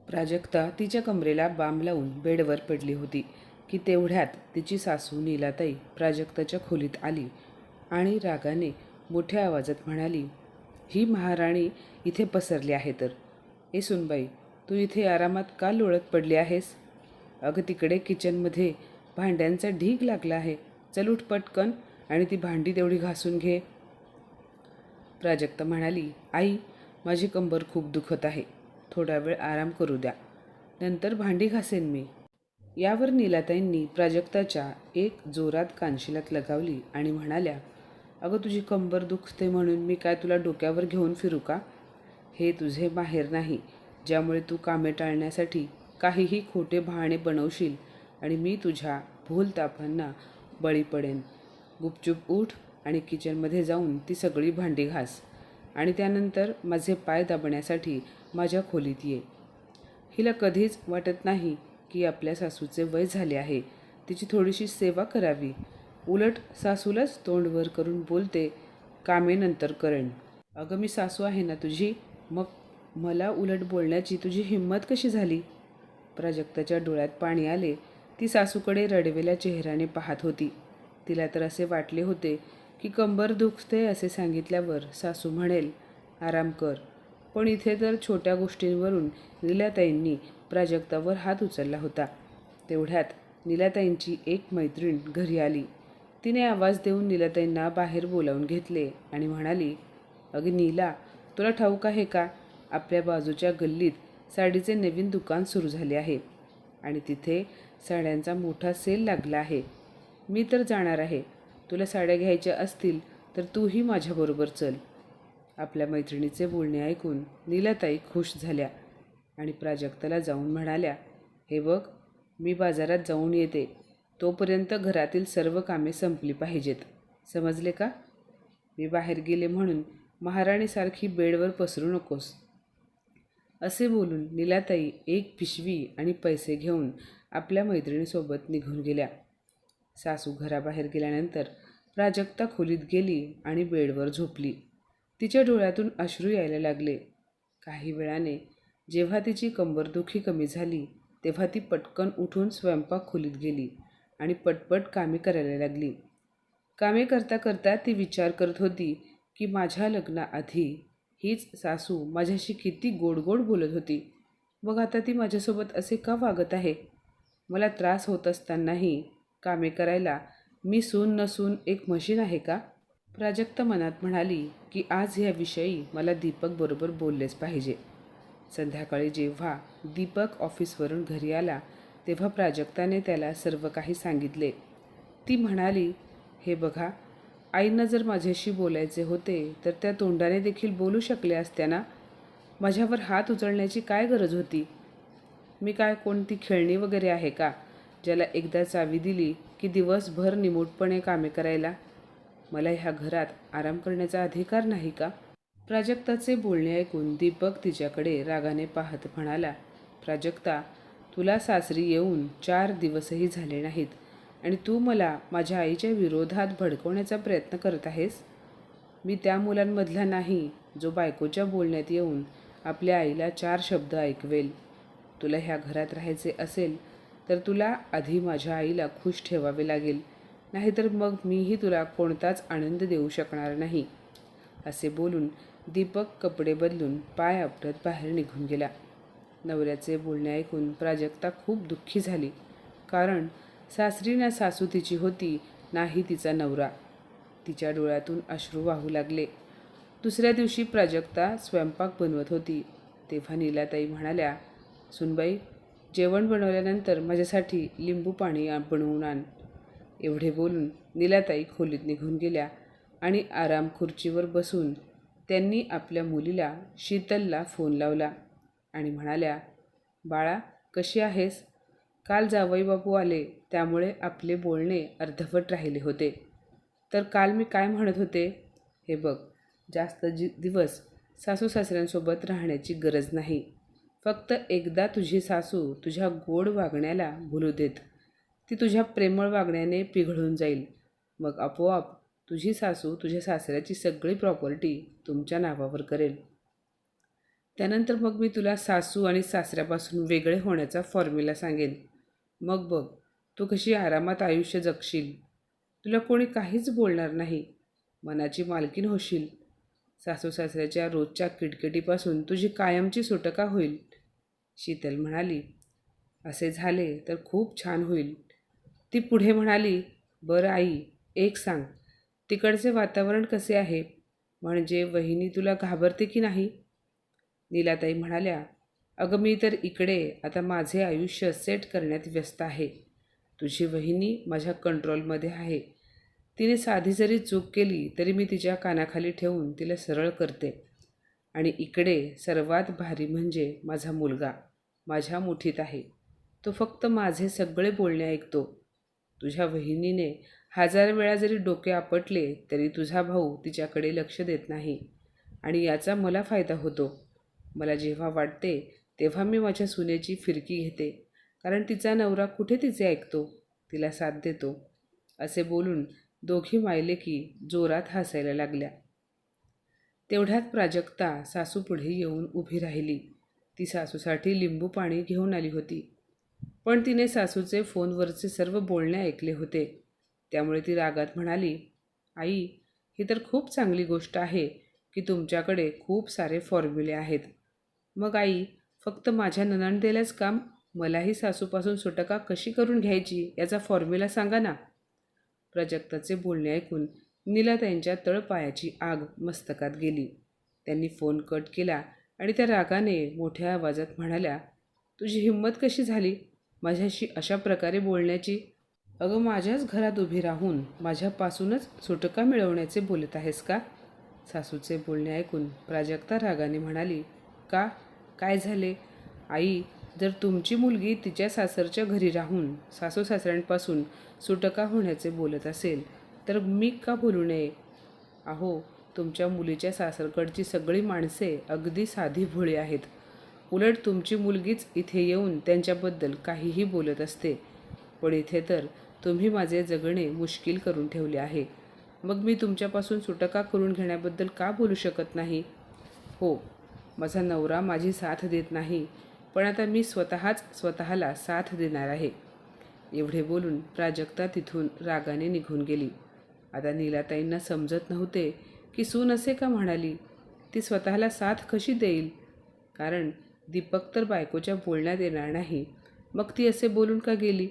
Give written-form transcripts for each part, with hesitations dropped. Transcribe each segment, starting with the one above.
प्राजक्ता तिच्या कमरेला बाम लावून बेडवर पडली होती की तेवढ्यात तिची सासू नीलाताई प्राजक्ताच्या खोलीत आली आणि रागाने मोठ्या आवाजात म्हणाली, ही महाराणी इथे पसरली आहे तर. ए सुनबाई, तू इथे आरामात का लोळत पडली आहेस? अगं तिकडे किचनमध्ये भांड्यांचा ढीग लागला आहे. चल उठ पटकन आणि ती भांडी तेवढी घासून घे. प्राजक्ता म्हणाली, आई, माझी कंबर खूप दुखत आहे. थोडा वेळ आराम करू द्या, नंतर भांडी घासेन मी. यावर नीलाताईंनी प्राजक्ताच्या एक जोरात कानशिलात लगावली आणि म्हणाल्या, अगं तुझी कंबर दुखते म्हणून मी काय तुला डोक्यावर घेऊन फिरू का? हे तुझे माहेर नाही ज्यामुळे तू कामे टाळण्यासाठी काहीही खोटे बहाणे बनवशील आणि मी तुझ्या भूलतापांना बळी पडेन. गुपचूप उठ आणि किचनमध्ये जाऊन ती सगळी भांडी घास आणि त्यानंतर माझे पाय दाबण्यासाठी माझ्या खोलीत ये. हिला कधीच वाटत नाही की आपल्या सासूचे वय झाले आहे, तिची थोडीशी सेवा करावी. उलट सासूलाच तोंड वर करून बोलते, कामे नंतर करेन. अगं मी सासू आहे ना तुझी, मग मला उलट बोलण्याची तुझी हिंमत कशी झाली? प्राजक्ताच्या डोळ्यात पाणी आले. ती सासूकडे रडवेल्या चेहऱ्याने पाहत होती. तिला तर असे वाटले होते की कंबर दुखते असे सांगितल्यावर सासू म्हणेल, आराम कर. पण इथे तर छोट्या गोष्टींवरून नीलाताईंनी प्राजक्तावर हात उचलला होता. तेवढ्यात नीलाताईंची एक मैत्रीण घरी आली. तिने आवाज देऊन नीलाताईंना बाहेर बोलावून घेतले आणि म्हणाली, अगं नीला, तुला ठाऊक आहे का, आपल्या बाजूच्या गल्लीत साडीचे नवीन दुकान सुरू झाले आहे आणि तिथे साड्यांचा मोठा सेल लागला आहे. मी तर जाणार आहे. तुला साड्या घ्यायच्या असतील तर तूही माझ्याबरोबर चल. आपल्या मैत्रिणीचे बोलणे ऐकून नीलाताई खुश झाल्या आणि प्राजक्ताला जाऊन म्हणाल्या, हे बघ, मी बाजारात जाऊन येते. तोपर्यंत घरातील सर्व कामे संपली पाहिजेत. समजले का? मी बाहेर गेले म्हणून महाराणीसारखी बेडवर पसरू नकोस. असे बोलून नीलाताई एक पिशवी आणि पैसे घेऊन आपल्या मैत्रिणीसोबत निघून गेल्या. सासू घराबाहेर गेल्यानंतर प्राजक्ता खोलीत गेली आणि बेडवर झोपली. तिच्या डोळ्यातून अश्रू यायला लागले. काही वेळाने जेव्हा तिची कंबरदुखी कमी झाली तेव्हा ती पटकन उठून स्वयंपाक खोलीत गेली आणि पटपट कामे करायला लागली. कामे करता करता ती विचार करत होती की माझ्या लग्नाआधी हीच सासू माझ्याशी किती गोड गोड बोलत होती. मग आता ती माझ्यासोबत असे का वागत आहे? मला त्रास होत असतानाही कामे करायला मी सून नसून एक मशीन आहे का? प्राजक्ता मनात म्हणाली की आज ह्याविषयी मला दीपक बरोबर बोललेच पाहिजे. संध्याकाळी जेव्हा दीपक ऑफिसवरून घरी आला तेव्हा प्राजक्ताने त्याला सर्व काही सांगितले. ती म्हणाली, हे बघा, आईंना जर माझ्याशी बोलायचे होते तर त्या तोंडाने देखील बोलू शकल्या असत्या ना. माझ्यावर हात उचलण्याची काय गरज होती? मी काय कोणती खेळणी वगैरे आहे का, ज्याला एकदा चावी दिली की दिवसभर निमूटपणे कामे करायला? मला ह्या घरात आराम करण्याचा अधिकार नाही का? प्राजक्ताचे बोलणे ऐकून दीपक तिच्याकडे रागाने पाहत म्हणाला, प्राजक्ता, तुला सासरी येऊन 4 दिवसही झाले नाहीत आणि तू मला माझ्या आईच्या विरोधात भडकवण्याचा प्रयत्न करत आहेस. मी त्या मुलांमधला नाही जो बायकोच्या बोलण्यात येऊन आपल्या आईला 4 शब्द ऐकवेल. तुला ह्या घरात राहायचे असेल तर तुला आधी माझ्या आईला खुश ठेवावे लागेल, नाहीतर मग मीही तुला कोणताच आनंद देऊ शकणार नाही. असे बोलून दीपक कपडे बदलून पाय आपटत बाहेर निघून गेला. नवऱ्याचे बोलणे ऐकून प्राजक्ता खूप दुःखी झाली, कारण सासरी ना सासू तिची होती, नाही तिचा नवरा. तिच्या डोळ्यातून अश्रू वाहू लागले. दुसऱ्या दिवशी प्राजक्ता स्वयंपाक बनवत होती तेव्हा नीलाताई म्हणाल्या, सुनबाई, जेवण बनवल्यानंतर माझ्यासाठी लिंबू पाणी बनवून आण. एवढे बोलून नीलाताई खोलीत निघून गेल्या आणि आराम खुर्चीवर बसून त्यांनी आपल्या मुलीला शीतलला फोन लावला आणि म्हणाल्या, बाळा, कशी आहेस? काल जावईबापू आले त्यामुळे आपले बोलणे अर्धवट राहिले होते. तर काल मी काय म्हणत होते? हे बघ, जास्त दिवस सासू सासऱ्यांसोबत राहण्याची गरज नाही. फक्त एकदा तुझी सासू तुझ्या गोड वागण्याला भुलू देत. ती तुझ्या प्रेमळ वागण्याने पिघळून जाईल. मग आपोआप तुझी सासू तुझ्या सासऱ्याची सगळी प्रॉपर्टी तुमच्या नावावर करेल. त्यानंतर मग मी तुला सासू आणि सासऱ्यापासून वेगळे होण्याचा फॉर्म्युला सांगेन. मग बघ, तू कशी आरामात आयुष्य जगशील. तुला कोणी काहीच बोलणार नाही. मनाची मालकीण होशील. सासू सासऱ्याच्या रोजच्या किटकिटीपासून तुझी कायमची सुटका होईल. शीतल म्हणाली, असे झाले तर खूप छान होईल. ती पुढे म्हणाली, बरं आई, एक सांग, तिकडचे वातावरण कसे आहे? म्हणजे वहिनी तुला घाबरते की नाही? नीलाताई म्हणाल्या, अगं मी तर इकडे आता माझे आयुष्य सेट करण्यात व्यस्त आहे. तुझी वहिनी माझ्या कंट्रोलमध्ये आहे. तिने साधी जरी चूक केली तरी मी तिच्या कानाखाली ठेवून तिला सरळ करते. आणि इकडे सर्वात भारी म्हणजे माझा मुलगा माझ्या मुठीत आहे. तो फक्त माझे सगळे बोलणे ऐकतो. तुझ्या वहिनीने 1000 वेळा जरी डोके आपटले तरी तुझा भाऊ तिच्याकडे लक्ष देत नाही. आणि याचा मला फायदा होतो. मला जेव्हा वाटते तेव्हा मी माझ्या सुनेची फिरकी घेते, कारण तिचा नवरा कुठे तिचे ऐकतो, तिला साथ देतो. असे बोलून दोघी मायलेकी जोरात हसायला लागल्या. तेवढ्यात प्राजक्ता सासूपुढे येऊन उभी राहिली. ती सासूसाठी लिंबू पाणी घेऊन आली होती. पण तिने सासूचे फोनवरचे सर्व बोलणे ऐकले होते. त्यामुळे ती रागात म्हणाली, आई, ही तर खूप चांगली गोष्ट आहे की तुमच्याकडे खूप सारे फॉर्म्युले आहेत. मग आई, फक्त माझ्या नणंदेलाच काम, मलाही सासूपासून सुटका कशी करून घ्यायची याचा फॉर्म्युला सांगा ना. प्राजक्ताचे बोलणे ऐकून नीलाताईंच्या तळपायाची आग मस्तकात गेली. त्यांनी फोन कट केला आणि त्या रागाने मोठ्या आवाजात म्हणाल्या, तुझी हिंमत कशी झाली माझ्याशी अशा प्रकारे बोलण्याची? अगं, माझ्याच घरात उभी राहून माझ्यापासूनच सुटका मिळवण्याचे बोलत आहेस का? सासूचे बोलणे ऐकून प्राजक्ता रागाने म्हणाली, का? काय झाले? आई, जर तुमची मुलगी तिच्या सासरच्या घरी राहून सासू सासऱ्यांपासून सुटका होण्याचे बोलत असेल तर मी का बोलू नये? अहो, तुमच्या मुलीच्या सासरकडची सगळी माणसे अगदी साधी भोळी आहेत. उलट तुमची मुलगीच इथे येऊन त्यांच्याबद्दल काहीही बोलत असते. पण इथे तर तुम्ही माझे जगणे मुश्किल करून ठेवले आहे. मग मी तुमच्यापासून सुटका करून घेण्याबद्दल का बोलू शकत नाही? हो, माझा नवरा माझी साथ देत नाही, पण आता मी स्वतःला साथ देणार आहे. एवढे बोलून प्राजक्ता तिथून रागाने निघून गेली. आता नीलाताईंना समजत नव्हते की सून असे का म्हणाली. ती स्वतःला साथ कशी देईल? कारण दीपक तर बायकोच्या बोलण्यात येणार नाही. मग ती असे बोलून का गेली?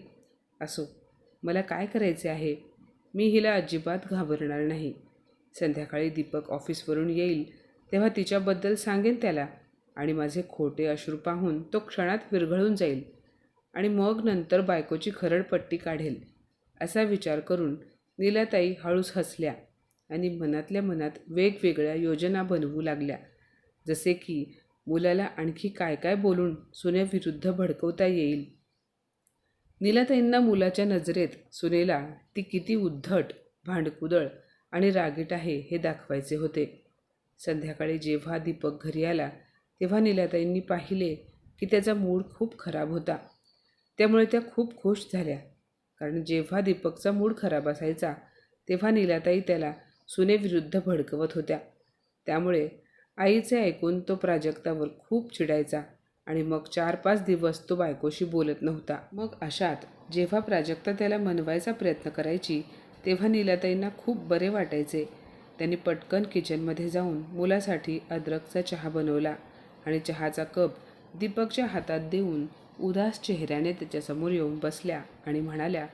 असो, मला काय करायचे आहे? मी हिला अजिबात घाबरणार नाही. संध्याकाळी दीपक ऑफिसवरून येईल तेव्हा तिच्याबद्दल सांगेन त्याला, आणि माझे खोटे अश्रू पाहून तो क्षणात विरघळून जाईल आणि मग नंतर बायकोची खरडपट्टी काढेल. असा विचार करून नीलाताई हळूच हसल्या आणि मनातल्या मनात वेगवेगळ्या योजना बनवू लागल्या. जसे की मुलाला आणखी काय काय बोलून सुनेविरुद्ध भडकवता येईल. नीलाताईंना मुलाच्या नजरेत सुनेला ती किती उद्धट, भांडकुदळ आणि रागीट आहे हे दाखवायचे होते. संध्याकाळी जेव्हा दीपक घरी आला तेव्हा नीलाताईंनी पाहिले की त्याचा मूड खूप खराब होता. त्यामुळे त्या खूप खुश झाल्या, कारण जेव्हा दीपकचा मूड खराब असायचा तेव्हा नीलाताई त्याला सुनेविरुद्ध भडकवत होत्या. त्यामुळे आईचे ऐकून तो प्राजक्तावर खूप चिडायचा आणि मग 4-5 दिवस तो बायकोशी बोलत नव्हता. मग अशात जेव्हा प्राजक्ता त्याला मनवायचा प्रयत्न करायची तेव्हा नीलाताईंना खूप बरे वाटायचे. त्यांनी पटकन किचनमध्ये जाऊन मुलासाठी अद्रकचा चहा बनवला आणि चहाचा कप दीपकच्या हातात देऊन उदास चेहऱ्याने त्याच्यासमोर येऊन बसल्या आणि म्हणाल्या,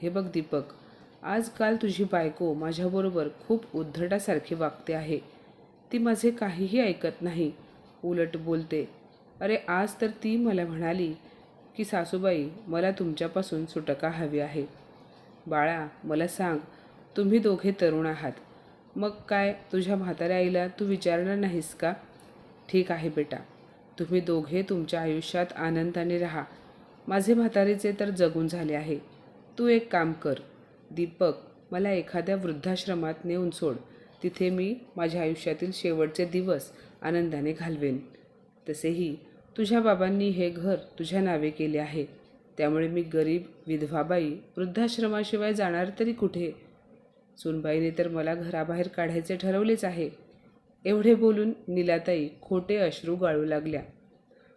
हे बघ दीपक, आजकाल तुझी बायको माझ्याबरोबर खूप उद्धटासारखी वागते आहे. ती माझे काहीही ऐकत नाही, उलट बोलते. अरे, आज तर ती मला म्हणाली की सासूबाई, मला तुमच्यापासून सुटका हवी आहे. बाळा, मला सांग, तुम्ही दोघे तरुण आहात. मग काय तुझ्या म्हाताऱ्या आईला तू विचारणार नाहीस का? ठीक आहे बेटा, तुम्ही दोघे तुमच्या आयुष्यात आनंदाने राहा. माझे म्हातारीचे तर जगून झाले आहे. तू एक काम कर दीपक, मला एखाद्या वृद्धाश्रमात नेऊन सोड. तिथे मी माझ्या आयुष्यातील शेवटचे दिवस आनंदाने घालवेन. तसेही तुझ्या बाबांनी हे घर तुझ्या नावे केले आहे, त्यामुळे मी गरीब विधवाबाई वृद्धाश्रमाशिवाय जाणार तरी कुठे? सूनबाईने तर मला घराबाहेर काढायचे ठरवलेच आहे. एवढे बोलून नीलाताई खोटे अश्रू गाळू लागल्या.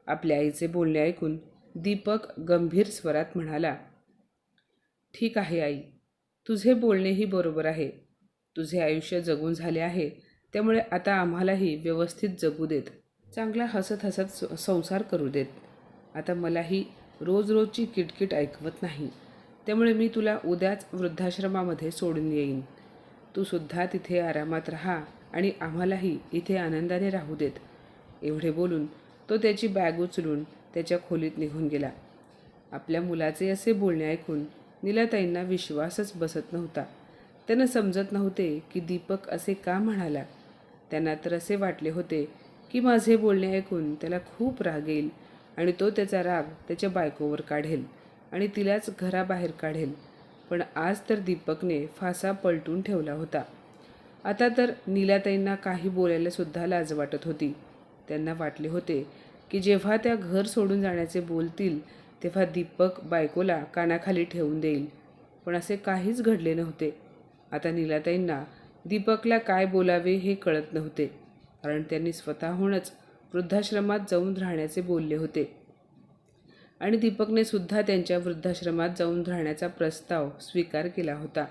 आपल्या आईचे बोलणे ऐकून दीपक गंभीर स्वरात म्हणाला, ठीक आहे आई, तुझे बोलणेही बरोबर आहे. तुझे आयुष्य जगून झाले आहे, त्यामुळे आता आम्हालाही व्यवस्थित जगू देत. चांगला हसत हसत संसार करू देत. आता मलाही रोज रोजची किटकिट ऐकवत नाही. त्यामुळे मी तुला उद्याच वृद्धाश्रमामध्ये सोडून येईन. तू सुद्धा तिथे आरामात राहा आणि आम्हालाही इथे आनंदाने राहू देत. एवढे बोलून तो त्याची बॅग उचलून त्याच्या खोलीत निघून गेला. आपल्या मुलाचे असे बोलणे ऐकून नीलाताईंना विश्वासच बसत नव्हता. त्यांना समजत नव्हते की दीपक असे का म्हणाला. त्यांना तर असे वाटले होते की माझे बोलणे ऐकून त्याला खूप राग येईल आणि तो त्याचा राग त्याच्या बायकोवर काढेल आणि तिलाच घराबाहेर काढेल. पण आज तर दीपकने फासा पलटून ठेवला होता. आता तर नीलाताईंना काही बोलायला सुद्धा लाज वाटत होती. त्यांना वाटले होते की जेव्हा त्या घर सोडून जाण्याचे बोलतील तेव्हा दीपक बायकोला कानाखाली ठेवून देईल. पण असे काहीच घडले नव्हते. आता नीलाताईंना दीपकला काय बोलावे हे कळत नव्हते, कारण त्यांनी स्वतःहूनच वृद्धाश्रमात जाऊन राहण्याचे बोलले होते आणि दीपकने सुद्धा त्यांच्या वृद्धाश्रमात जाऊन राहण्याचा प्रस्ताव स्वीकार केला होता.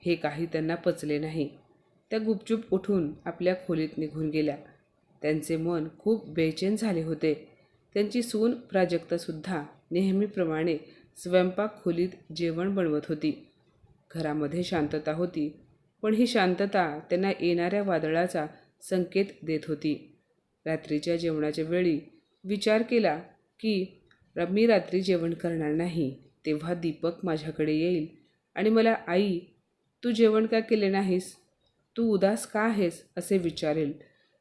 हे काही त्यांना पचले नाही. त्या गुपचूप उठून आपल्या खोलीत निघून गेल्या. त्यांचे मन खूप बेचैन झाले होते. त्यांची सून प्राजक्तासुद्धा नेहमीप्रमाणे स्वयंपाक खोलीत जेवण बनवत होती. घरामध्ये शांतता होती, पण ही शांतता त्यांना येणाऱ्या वादळाचा संकेत देत होती. रात्रीच्या जेवणाच्या वेळी विचार केला की मी रात्री जेवण करणार नाही, तेव्हा दीपक माझ्याकडे येईल आणि मला, आई तू जेवण का केले नाहीस, तू उदास का आहेस असे विचारेल.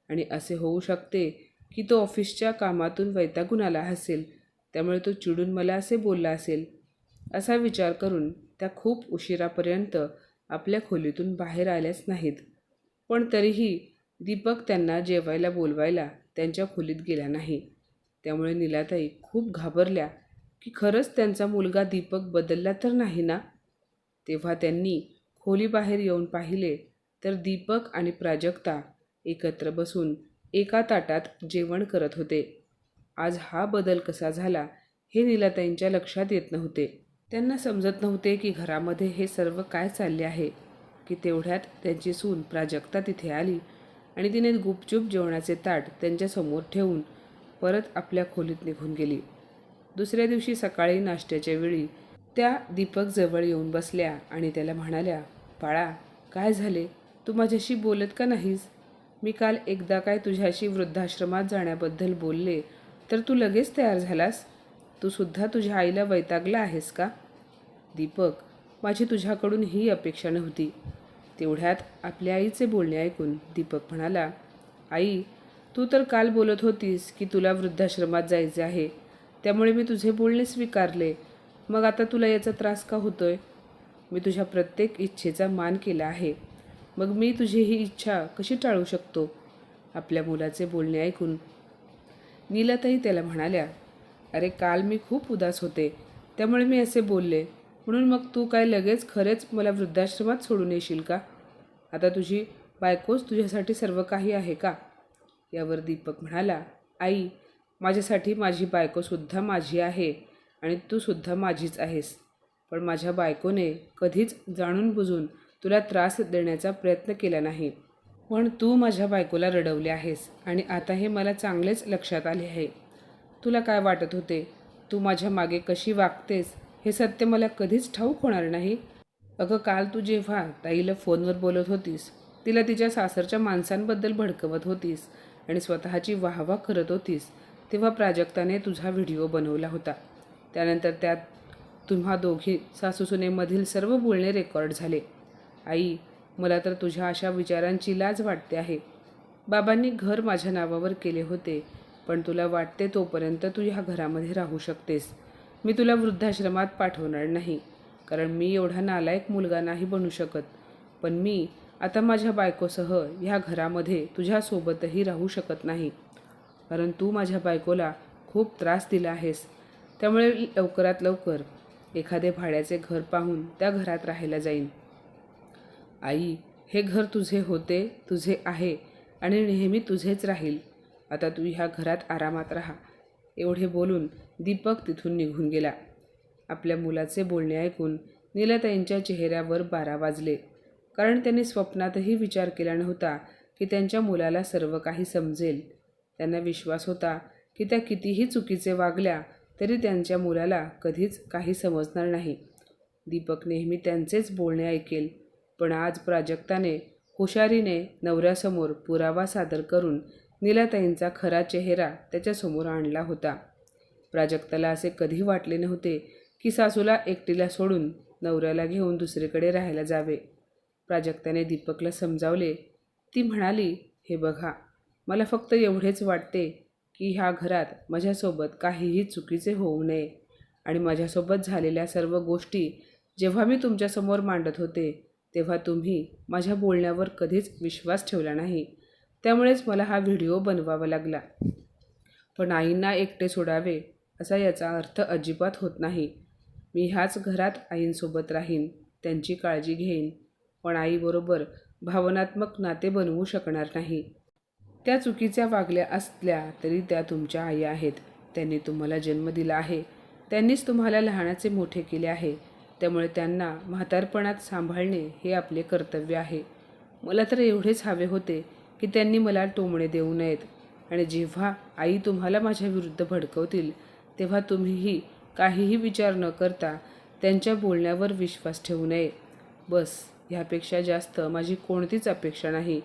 आणि असे होऊ शकते की तो ऑफिसच्या कामातून वैतागून आला असेल, त्यामुळे तो चिडून मला असे बोलला असेल. असा विचार करून त्या खूप उशिरापर्यंत आपल्या खोलीतून बाहेर आल्याच नाहीत. पण तरीही दीपक त्यांना जेवायला बोलवायला त्यांच्या खोलीत गेला नाही. त्यामुळे नीलाताई खूप घाबरल्या की खरंच त्यांचा मुलगा दीपक बदलला तर नाही ना. तेव्हा त्यांनी खोलीबाहेर येऊन पाहिले तर दीपक आणि प्राजक्ता एकत्र बसून एका ताटात जेवण करत होते. आज हा बदल कसा झाला हे नीलाताईंच्या लक्षात येत नव्हते. त्यांना समजत नव्हते की घरामध्ये हे सर्व काय चालले आहे. की तेवढ्यात त्यांची सून प्राजक्ता तिथे आली आणि तिने गुपचूप जेवणाचे ताट त्यांच्यासमोर ठेवून परत आपल्या खोलीत निघून गेली. दुसऱ्या दिवशी सकाळी नाश्त्याच्या वेळी त्या दीपक जवळ येऊन बसल्या आणि त्याला म्हणाल्या, बाळा काय झाले, तू माझ्याशी बोलत का नाहीस? मी काल एकदा काय तुझ्याशी वृद्धाश्रमात जाण्याबद्दल बोलले तर तू लगेच तयार झालास. तू सुद्धा तुझ्या आईला वैतागला आहेस का? दीपक, माझी तुझ्याकडून ही अपेक्षा नव्हती. तेवढ्यात आपल्या आईचे बोलणे ऐकून दीपक म्हणाला, आई तू तर काल बोलत होतीस की तुला वृद्धाश्रमात जायचे आहे, त्यामुळे मी तुझे बोलणे स्वीकारले. मग आता तुला याचा त्रास का होतोय? मी तुझ्या प्रत्येक इच्छेचा मान केला आहे, मग मी तुझी ही इच्छा कशी टाळू शकतो? आपल्या मुलाचे बोलणे ऐकून नीलाताई त्याला म्हणाल्या, अरे काल मी खूप उदास होते, त्यामुळे मी असे बोलले. म्हणून मग तू काय लगेच खरेच मला वृद्धाश्रमात सोडून येशील का? आता तुझी बायकोच तुझ्यासाठी सर्व काही आहे का? यावर दीपक म्हणाला, आई माझ्यासाठी माझी बायकोसुद्धा माझी आहे आणि तूसुद्धा माझीच आहेस. पण माझ्या बायकोने कधीच जाणून बुजून तुला त्रास देण्याचा प्रयत्न केला नाही. पण तू माझ्या बायकोला रडवले आहेस आणि आता हे मला चांगलेच लक्षात आले आहे. तुला काय वाटत होते, तू माझ्या मागे कशी वागतेस हे सत्य मला कधीच ठाऊक होणार नाही. अगं काल तू जेव्हा ताईला फोनवर बोलत होतीस, तिला तिच्या सासरच्या माणसांबद्दल भडकवत होतीस आणि स्वतःची वाहवा करत होतीस, तेव्हा प्राजक्ताने तुझा व्हिडिओ बनवला होता. त्यानंतर त्यात तुम्हा दोघी सासूसुनेमधील सर्व बोलणे रेकॉर्ड झाले. आई मला तर तुझ्या अशा विचारांची लाज वाटते आहे. बाबांनी घर माझ्या नावावर केले होते, पण तुला वाटते तोपर्यंत तू ह्या घरामध्ये राहू शकतेस. मी तुला वृद्धाश्रमात पाठवणार नाही, कारण मी एवढा नालायक मुलगा नाही बनू शकत. पण मी आता माझ्या बायकोसह ह्या घरामध्ये तुझ्यासोबतही राहू शकत नाही, कारण तू माझ्या बायकोला खूप त्रास दिला आहेस. त्यामुळे लवकरात लवकर एखादे भाड्याचे घर पाहून त्या घरात राहायला जाईन. आई हे घर तुझे होते, तुझे आहे आणि नेहमी तुझेच राहील. आता तू ह्या घरात आरामात राहा. एवढे बोलून दीपक तिथून निघून गेला. आपल्या मुलाचे बोलणे ऐकून नीलाताईंच्या चेहऱ्यावर 12 वाजले. कारण त्यांनी स्वप्नातही विचार केला नव्हता की त्यांच्या मुलाला सर्व काही समजेल. त्यांना विश्वास होता की त्या कितीही चुकीचे वागल्या तरी त्यांच्या मुलाला कधीच काही समजणार नाही. दीपक नेहमी त्यांचेच बोलणे ऐकेल. पण आज प्राजक्ताने हुशारीने नवऱ्यासमोर पुरावा सादर करून नीलाताईंचा खरा चेहरा त्याच्यासमोर आणला होता. प्राजक्ताला असे कधी वाटले नव्हते की सासूला एकटीला सोडून नवऱ्याला घेऊन दुसरीकडे राहायला जावे. प्राजक्ताने दीपकला समजावले. ती म्हणाली, हे बघा, मला फक्त एवढेच वाटते की ह्या घरात माझ्यासोबत काहीही चुकीचे होऊ नये आणि माझ्यासोबत झालेल्या सर्व गोष्टी जेव्हा मी तुमच्यासमोर मांडत होते तेव्हा तुम्ही माझ्या बोलण्यावर कधीच विश्वास ठेवला नाही. त्यामुळेच मला हा व्हिडिओ बनवावा लागला. पण आईंना एकटे सोडावे असा याचा अर्थ अजिबात होत नाही. मी ह्याच घरात आईंसोबत राहीन, त्यांची काळजी घेईन, पण आईबरोबर भावनात्मक नाते बनवू शकणार नाही. त्या चुकीच्या वागल्या असल्या तरी त्या तुमच्या आई आहेत. त्यांनी तुम्हाला जन्म दिला आहे. त्यांनीच तुम्हाला लहानाचे मोठे केले आहे. त्यामुळे त्यांना म्हातारपणात सांभाळणे हे आपले कर्तव्य आहे. मला तर एवढेच हवे होते की त्यांनी मला टोमणे देऊ नयेत आणि जेव्हा आई तुम्हाला माझ्या विरुद्ध भडकवतील तेव्हा तुम्हीही काहीही विचार न करता त्यांच्या बोलण्यावर विश्वास ठेवू नये. बस, ह्यापेक्षा जास्त माझी कोणतीच अपेक्षा नाही.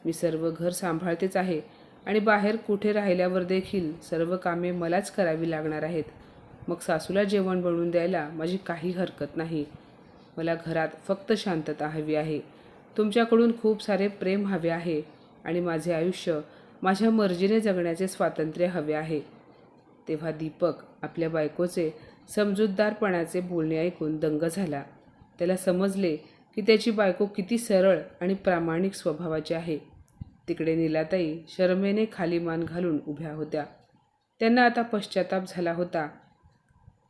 मी सर्व घर सांभाळतेच आहे आणि बाहेर कुठे राहिल्यावर देखील सर्व कामे मलाच करावी लागणार आहेत. मग सासूला जेवण बनवून द्यायला माझी काही हरकत नाही. मला घरात फक्त शांतता हवी आहे. तुमच्याकडून खूप सारे प्रेम हवे आहे आणि माझे आयुष्य माझ्या मर्जीने जगण्याचे स्वातंत्र्य हवे आहे. तेव्हा दीपक आपल्या बायकोचे समजूतदारपणाचे बोलणे ऐकून दंग झाला. त्याला समजले की त्याची बायको किती सरळ आणि प्रामाणिक स्वभावाची आहे. तिकडे नीलाताई शरमेने खाली मान घालून उभ्या होत्या. त्यांना आता पश्चाताप झाला होता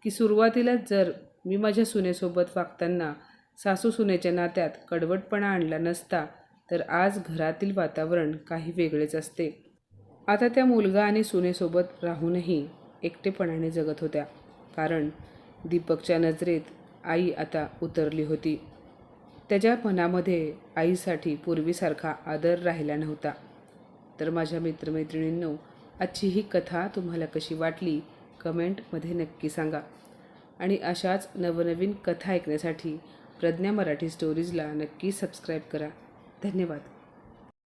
की सुरुवातीला जर मी माझ्या सुनेसोबत वागताना सासू सुनेच्या नात्यात कडवटपणा आणला नसता तर आज घरातील वातावरण काही वेगळेच असते. आता त्या मुलगा आणि सुनेसोबत राहूनही एकटेपणाने जगत होत्या. कारण दीपकच्या नजरेत आई आता उतरली होती. त्याच्या मनामध्ये आईसाठी पूर्वीसारखा आदर राहिला नव्हता. तर माझ्या मित्रमैत्रिणींनो, आजची ही कथा तुम्हाला कशी वाटली कमेंटमध्ये नक्की सांगा. आणि अशाच नवनवीन कथा ऐकण्यासाठी प्रज्ञा मराठी स्टोरीजला नक्की सबस्क्राईब करा. धन्यवाद.